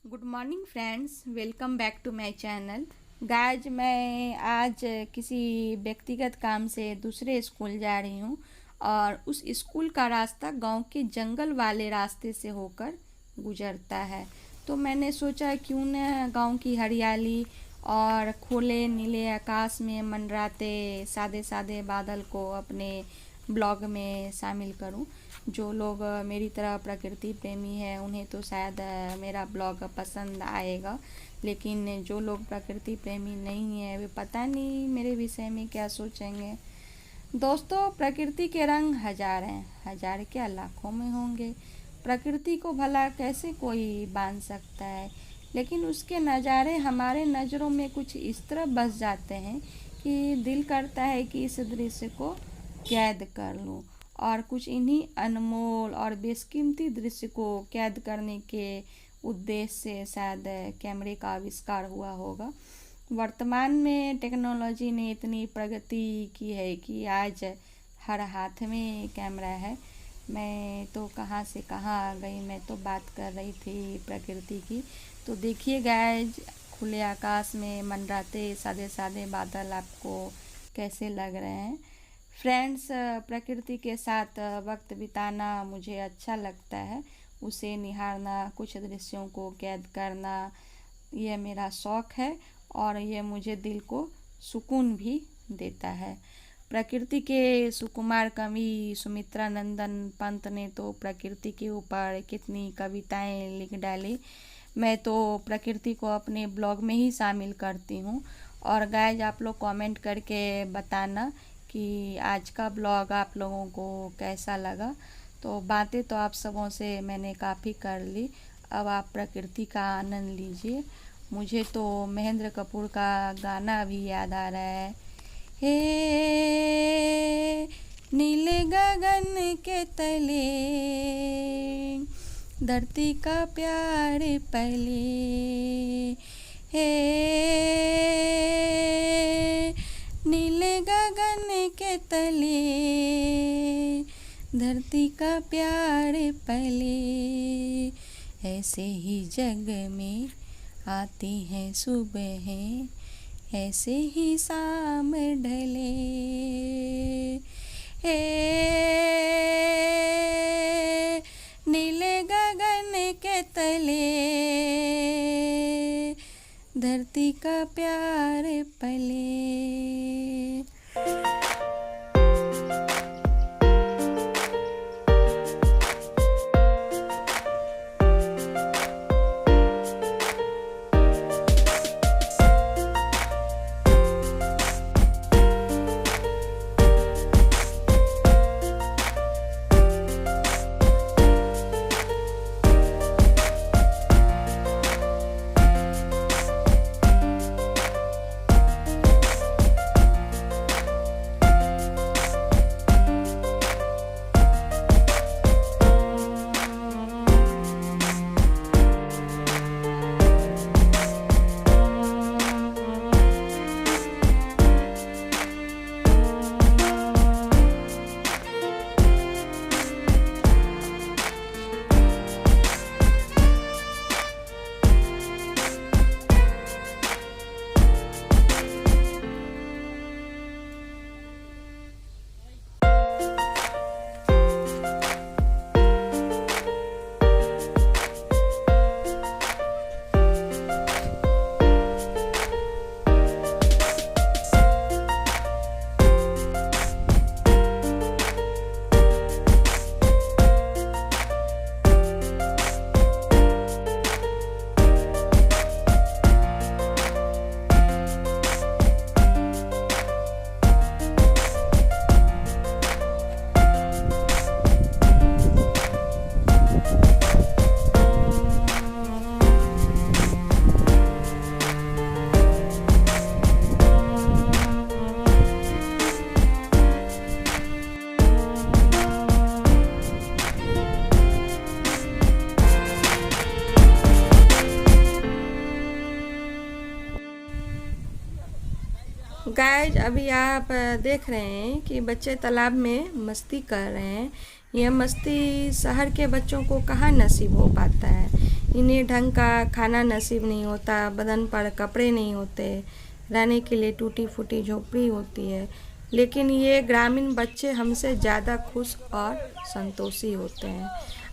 Good morning friends, welcome back to my channel. Guys, मैं आज किसी व्यक्तिगत काम से दूसरे स्कूल जा रही हूँ और उस स्कूल का रास्ता गांव के जंगल वाले रास्ते से होकर गुजरता है। तो मैंने सोचा क्यों न गांव की हरियाली और खुले नीले आकाश में मंडराते सादे सादे बादल को अपने ब्लॉग में शामिल करूं। जो लोग मेरी तरह प्रकृति प्रेमी है उन्हें तो शायद मेरा ब्लॉग पसंद आएगा, लेकिन जो लोग प्रकृति प्रेमी नहीं है वे पता नहीं मेरे विषय में क्या सोचेंगे। दोस्तों, प्रकृति के रंग हजार हैं, हजार क्या लाखों में होंगे। प्रकृति को भला कैसे कोई बांध सकता है, लेकिन उसके नज़ारे हमारे नज़रों में कुछ इस तरह बस जाते हैं कि दिल करता है कि इस दृश्य को कैद कर लूं। और कुछ इन्हीं अनमोल और बेशकीमती दृश्य को कैद करने के उद्देश्य से शायद कैमरे का आविष्कार हुआ होगा। वर्तमान में टेक्नोलॉजी ने इतनी प्रगति की है कि आज हर हाथ में कैमरा है। मैं तो कहाँ से कहाँ आ गई, मैं तो बात कर रही थी प्रकृति की। तो देखिए गाइज, खुले आकाश में मंडराते सादे सादे बादल आपको कैसे लग रहे हैं। फ्रेंड्स, प्रकृति के साथ वक्त बिताना मुझे अच्छा लगता है। उसे निहारना, कुछ दृश्यों को कैद करना, यह मेरा शौक़ है और यह मुझे दिल को सुकून भी देता है। प्रकृति के सुकुमार कवि सुमित्रा नंदन पंत ने तो प्रकृति के ऊपर कितनी कविताएं लिख डाली। मैं तो प्रकृति को अपने ब्लॉग में ही शामिल करती हूँ। और गाइज, आप लोग कमेंट करके बताना कि आज का ब्लॉग आप लोगों को कैसा लगा। तो बातें तो आप सबों से मैंने काफ़ी कर ली, अब आप प्रकृति का आनंद लीजिए। मुझे तो महेंद्र कपूर का गाना भी याद आ रहा है। हे नीले गगन के तले धरती का प्यार पले, हे नीले गगन के तले धरती का प्यार पले। ऐसे ही जग में आती हैं सुबहें, ऐसे ही शाम ढले। हे नीले गगन के तले धरती का प्यार पले। गाइज, अभी आप देख रहे हैं कि बच्चे तालाब में मस्ती कर रहे हैं। यह मस्ती शहर के बच्चों को कहाँ नसीब हो पाता है। इन्हें ढंग का खाना नसीब नहीं होता, बदन पर कपड़े नहीं होते, रहने के लिए टूटी फूटी झोपड़ी होती है। लेकिन ये ग्रामीण बच्चे हमसे ज़्यादा खुश और संतोषी होते हैं।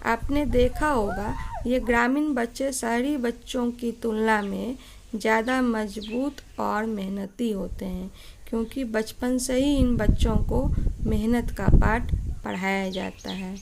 आपने देखा होगा, ये ग्रामीण बच्चे शहरी बच्चों की तुलना में ज़्यादा मजबूत और मेहनती होते हैं, क्योंकि बचपन से ही इन बच्चों को मेहनत का पाठ पढ़ाया जाता है।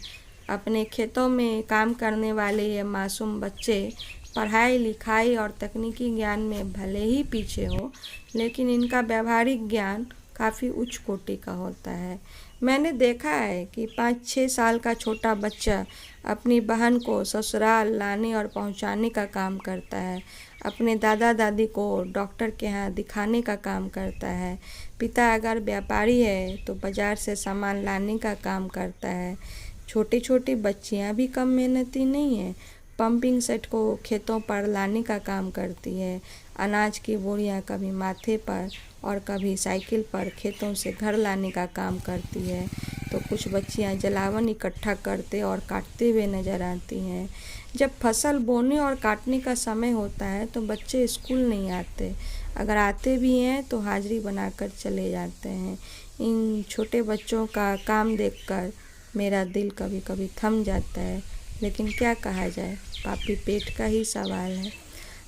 अपने खेतों में काम करने वाले ये मासूम बच्चे पढ़ाई लिखाई और तकनीकी ज्ञान में भले ही पीछे हो, लेकिन इनका व्यावहारिक ज्ञान काफ़ी उच्च कोटि का होता है। मैंने देखा है कि 5-6 साल का छोटा बच्चा अपनी बहन को ससुराल लाने और पहुंचाने का काम करता है, अपने दादा दादी को डॉक्टर के यहाँ दिखाने का काम करता है। पिता अगर व्यापारी है तो बाज़ार से सामान लाने का काम करता है। छोटी छोटी बच्चियाँ भी कम मेहनती नहीं हैं, पंपिंग सेट को खेतों पर लाने का काम करती है। अनाज की बोरियां कभी माथे पर और कभी साइकिल पर खेतों से घर लाने का काम करती है। तो कुछ बच्चियां जलावन इकट्ठा करते और काटते हुए नजर आती हैं। जब फसल बोने और काटने का समय होता है तो बच्चे स्कूल नहीं आते, अगर आते भी हैं तो हाजिरी बनाकर चले जाते हैं। इन छोटे बच्चों का काम देखकर मेरा दिल कभी कभी थम जाता है, लेकिन क्या कहा जाए, पापी पेट का ही सवाल है।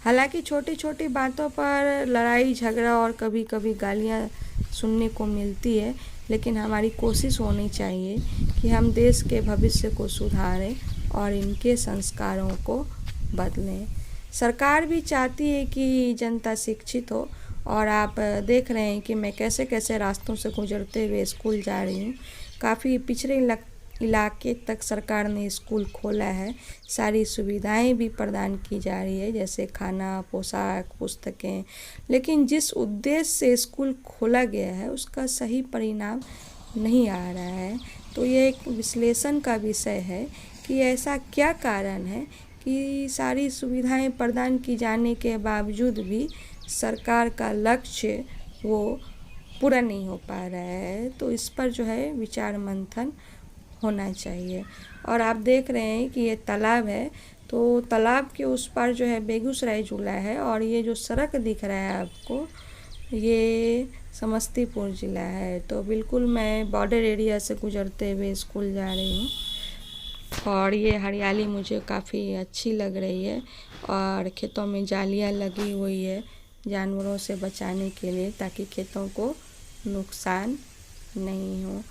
हालांकि छोटी छोटी बातों पर लड़ाई झगड़ा और कभी कभी गालियाँ सुनने को मिलती है, लेकिन हमारी कोशिश होनी चाहिए कि हम देश के भविष्य को सुधारें और इनके संस्कारों को बदलें। सरकार भी चाहती है कि जनता शिक्षित हो, और आप देख रहे हैं कि मैं कैसे कैसे रास्तों से गुजरते हुए स्कूल जा रही हूँ। काफ़ी पिछड़े इलाके तक सरकार ने स्कूल खोला है, सारी सुविधाएं भी प्रदान की जा रही है, जैसे खाना, पोशाक, पुस्तकें। लेकिन जिस उद्देश्य से स्कूल खोला गया है उसका सही परिणाम नहीं आ रहा है। तो ये एक विश्लेषण का विषय है कि ऐसा क्या कारण है कि सारी सुविधाएं प्रदान की जाने के बावजूद भी सरकार का लक्ष्य वो पूरा नहीं हो पा रहा है। तो इस पर जो है विचार मंथन होना चाहिए। और आप देख रहे हैं कि ये तालाब है, तो तालाब के उस पार जो है बेगूसराय जिला है, और ये जो सड़क दिख रहा है आपको, ये समस्तीपुर ज़िला है। तो बिल्कुल मैं बॉर्डर एरिया से गुजरते हुए स्कूल जा रही हूँ, और ये हरियाली मुझे काफ़ी अच्छी लग रही है। और खेतों में जालियाँ लगी हुई है जानवरों से बचाने के लिए, ताकि खेतों को नुकसान नहीं हो।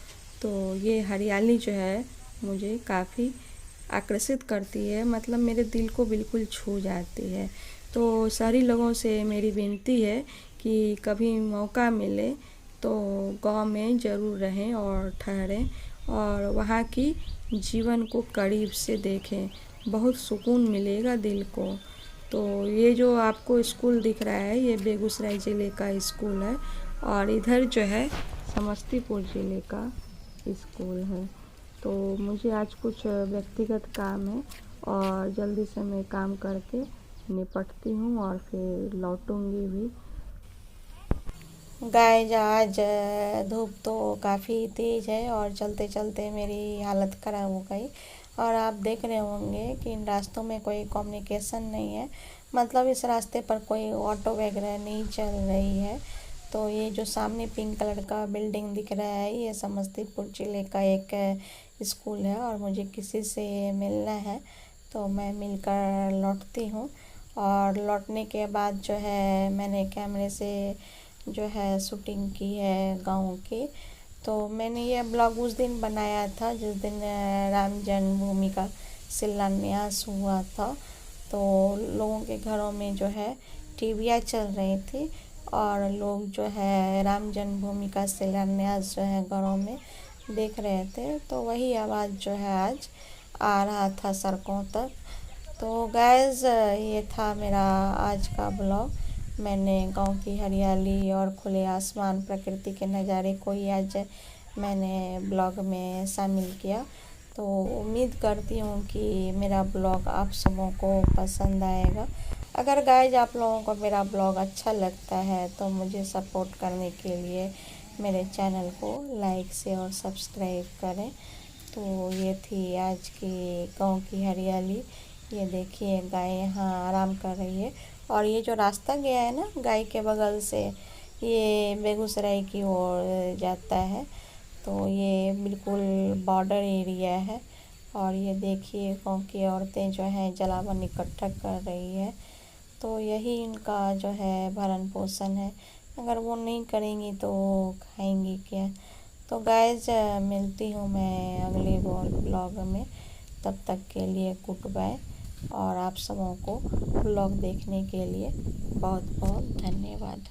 तो ये हरियाली जो है मुझे काफ़ी आकर्षित करती है, मतलब मेरे दिल को बिल्कुल छू जाती है। तो सारी लोगों से मेरी विनती है कि कभी मौका मिले तो गांव में ज़रूर रहें और ठहरें, और वहाँ की जीवन को करीब से देखें, बहुत सुकून मिलेगा दिल को। तो ये जो आपको स्कूल दिख रहा है ये बेगूसराय ज़िले का स्कूल है, और इधर जो है समस्तीपुर ज़िले का स्कूल है। तो मुझे आज कुछ व्यक्तिगत काम है, और जल्दी से मैं काम करके निपटती हूँ और फिर लौटूंगी भी। गाइस, आज धूप तो काफ़ी तेज़ है और चलते चलते मेरी हालत ख़राब हो गई। और आप देख रहे होंगे कि इन रास्तों में कोई कम्युनिकेशन नहीं है, मतलब इस रास्ते पर कोई ऑटो वगैरह नहीं चल रही है। तो ये जो सामने पिंक कलर का बिल्डिंग दिख रहा है ये समस्तीपुर ज़िले का एक स्कूल है, और मुझे किसी से मिलना है, तो मैं मिलकर लौटती हूँ। और लौटने के बाद जो है मैंने कैमरे से जो है शूटिंग की है गाँव की। तो मैंने ये ब्लॉग उस दिन बनाया था जिस दिन राम जन्मभूमि का शिलान्यास हुआ था। तो लोगों के घरों में जो है टीवियाँ चल रही थी, और लोग जो है राम जन्मभूमि का शिलान्यास जो है घरों में देख रहे थे। तो वही आवाज़ जो है आज आ रहा था सड़कों तक। तो गाइस, ये था मेरा आज का ब्लॉग। मैंने गांव की हरियाली और खुले आसमान, प्रकृति के नज़ारे को ही आज मैंने ब्लॉग में शामिल किया। तो उम्मीद करती हूँ कि मेरा ब्लॉग आप सबों को पसंद आएगा। अगर गाइस आप लोगों को मेरा ब्लॉग अच्छा लगता है तो मुझे सपोर्ट करने के लिए मेरे चैनल को लाइक से और सब्सक्राइब करें। तो ये थी आज की गांव की हरियाली, ये देखिए गाय यहाँ आराम कर रही है। और ये जो रास्ता गया है ना गाय के बगल से, ये बेगूसराय की ओर जाता है। तो ये बिल्कुल बॉर्डर एरिया है। और ये देखिए गाँव की औरतें जो हैं जलावन इकट्ठा कर रही है। तो यही इनका जो है भरण पोषण है। अगर वो नहीं करेंगी तो खाएंगी क्या। तो गाइस मिलती हूँ मैं अगले ब्लॉग में। तब तक के लिए गुड बाय। और आप सबों को ब्लॉग देखने के लिए बहुत बहुत धन्यवाद।